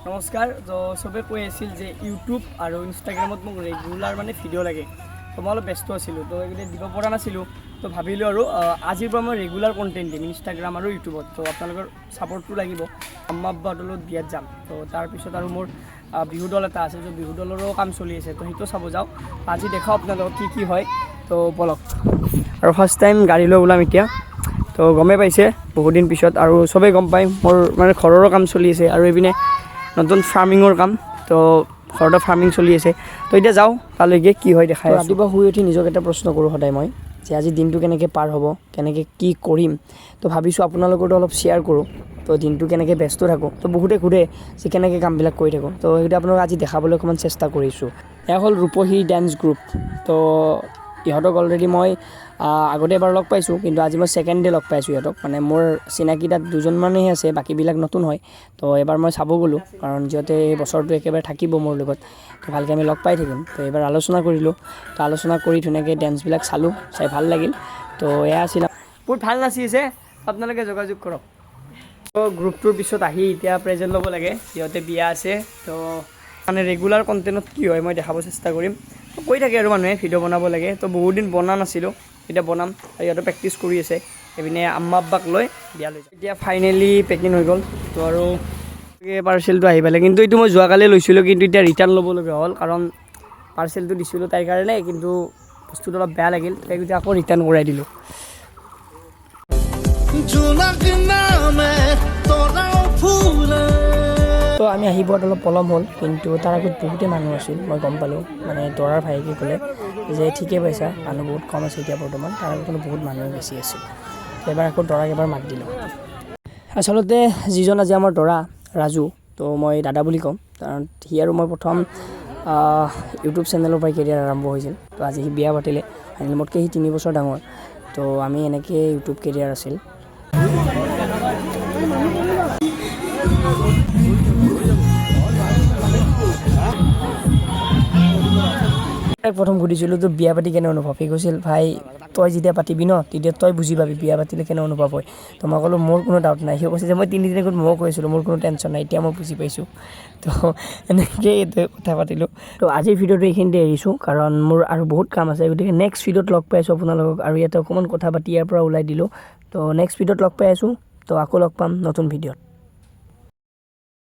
নমস্কাৰ। তো চবে কৈ আছিল যে ইউটিউব আৰু ইনষ্টাগ্ৰামত মোক ৰেগুলাৰ মানে ভিডিঅ' লাগে। তো মই অলপ ব্যস্ত আছিলোঁ, তো এইকেইদিন দিব পৰা নাছিলোঁ। তো ভাবিলোঁ আৰু আজিৰ পৰা মই ৰেগুলাৰ কণ্টেণ্ট দিম ইনষ্টাগ্ৰাম আৰু ইউটিউবত। তো আপোনালোকৰ ছাপৰ্টটো লাগিব। আম্মা আব্বাহঁতৰ লগত বিয়াত যাম। তো তাৰপিছত আৰু মোৰ বিহু দল এটা আছে, তো বিহু দলৰো কাম চলি আছে, তো সেইটো চাব যাওঁ। আজি দেখাওঁ আপোনালোকক কি হয়। তো বলক। আৰু ফাৰ্ষ্ট টাইম গাড়ী লৈ ওলাম এতিয়া। তো গমেই পাইছে বহুদিন পিছত, আৰু চবেই গম পায় মোৰ মানে ঘৰৰো কাম চলি আছে, আৰু এইপিনে নতুন ফাৰ্মিঙৰ কাম। তো ঘৰতে ফাৰ্মিং চলি আছে। তো এতিয়া যাওঁ তালৈকে কি হয় দেখাই। ৰাতিপুৱা শুই উঠি নিজক এটা প্ৰশ্ন কৰোঁ সদায় মই, যে আজি দিনটো কেনেকৈ পাৰ হ'ব, কেনেকৈ কি কৰিম। তো ভাবিছোঁ আপোনালোকতো অলপ শ্বেয়াৰ কৰোঁ। তো দিনটো কেনেকৈ ব্যস্ত থাকোঁ। তো বহুতে সোধে যে কেনেকৈ কামবিলাক কৰি থাকোঁ। তো সেইটো আপোনালোক আজি দেখাবলৈ অকণমান চেষ্টা কৰিছোঁ। এয়া হ'ল ৰূপহী ডেন্স গ্ৰুপ। তো ইহঁতক অলৰেডি মই আগতে এবাৰ লগ পাইছোঁ, কিন্তু আজি মই ছেকেণ্ড ডে লগ পাইছোঁ ইহঁতক। মানে মোৰ চিনাকি তাত দুজনমানেই আছে, বাকীবিলাক নতুন হয়। তো এবাৰ মই চাব গ'লোঁ, কাৰণ যিহেতু এই বছৰটো একেবাৰে থাকিব মোৰ লগত, তো ভালকৈ আমি লগ পাই থাকিম। তো এইবাৰ আলোচনা কৰিলোঁ। তো আলোচনা কৰি ধুনীয়াকৈ ডেন্সবিলাক চালোঁ, চাই ভাল লাগিল। তো এয়া আছিল, বহুত ভাল নাচিছে। আপোনালোকে যোগাযোগ কৰক। তো গ্ৰুপটোৰ পিছত আহি এতিয়া প্ৰেজেণ্ট ল'ব লাগে, সিহঁতে বিয়া আছে। তো মানে ৰেগুলাৰ কণ্টেণ্টত কি হয় মই দেখাব চেষ্টা কৰিম। তো কৈ থাকে আৰু মানুহে ভিডিঅ' বনাব লাগে। তো বহুত দিন বনা নাছিলোঁ, এতিয়া বনাম। আৰু সিহঁতে প্ৰেক্টিচ কৰি আছে। এইপিনে আম্মা আব্বাক লৈ বিয়া লৈ যায়। এতিয়া ফাইনেলি পেকিং হৈ গ'ল। তো আৰু পাৰ্চেলটো আহি পালে, কিন্তু এইটো মই যোৱাকালি লৈছিলোঁ, কিন্তু এতিয়া ৰিটাৰ্ণ ল'বলগীয়া হ'ল, কাৰণ পাৰ্চেলটো দিছিলোঁ তাইৰ কাৰণে, কিন্তু বস্তুটো অলপ বেয়া লাগিল। তাইক এতিয়া আকৌ ৰিটাৰ্ণ কৰাই দিলোঁ। তো আমি আহি পোৱাত অলপ পলম হ'ল, কিন্তু তাৰ আগত বহুতেই মানুহ আছিল। মই গম পালোঁ, মানে দৰাৰ ভাইকে ক'লে যে ঠিকেই পাইছা, মানুহ বহুত কম আছে এতিয়া বৰ্তমান। তাৰ আগত কিন্তু বহুত মানুহ বেছি আছিল। এবাৰ আকৌ দৰাক এবাৰ মাত দিলোঁ। আচলতে যিজন আজি আমাৰ দৰা ৰাজু, তো মই দাদা বুলি ক'ম, কাৰণ সি আৰু মই প্ৰথম ইউটিউব চেনেলৰ পৰাই কেৰিয়াৰ আৰম্ভ হৈছিল। তো আজি সি বিয়া পাতিলে, মোতকৈ সি 3 বছৰ ডাঙৰ। তো আমি এনেকৈ ইউটিউব কেৰিয়াৰ আছিল। তাইক প্ৰথম সুধিছিলোঁ তো বিয়া পাতি কেনে অনুভৱ। সি কৈছিল, ভাই তই যেতিয়া পাতিবি ন, তেতিয়া তই বুজি পাবি বিয়া পাতিলে কেনে অনুভৱ হয়। তো মই ক'লোঁ মোৰ কোনো ডাউট নাই। সি কৈছে যে মই 3 দিনৰ আগত ময়ো কৈছিলোঁ মোৰ কোনো টেনশ্যন নাই, এতিয়া মই বুজি পাইছোঁ। তো এনেকৈয়ে কথা পাতিলোঁ। তো আজিৰ ভিডিঅ'টো এইখিনিতে এৰিছোঁ, কাৰণ মোৰ আৰু বহুত কাম আছে। গতিকে নেক্সট ভিডিঅ'ত লগ পাই আছোঁ আপোনালোকক, আৰু ইয়াতে অকণমান কথা পাতি ইয়াৰ পৰা ওলাই দিলোঁ। তো নেক্সট ভিডিঅ'ত লগ পাই আছোঁ। তো আকৌ লগ পাম নতুন ভিডিঅ'ত।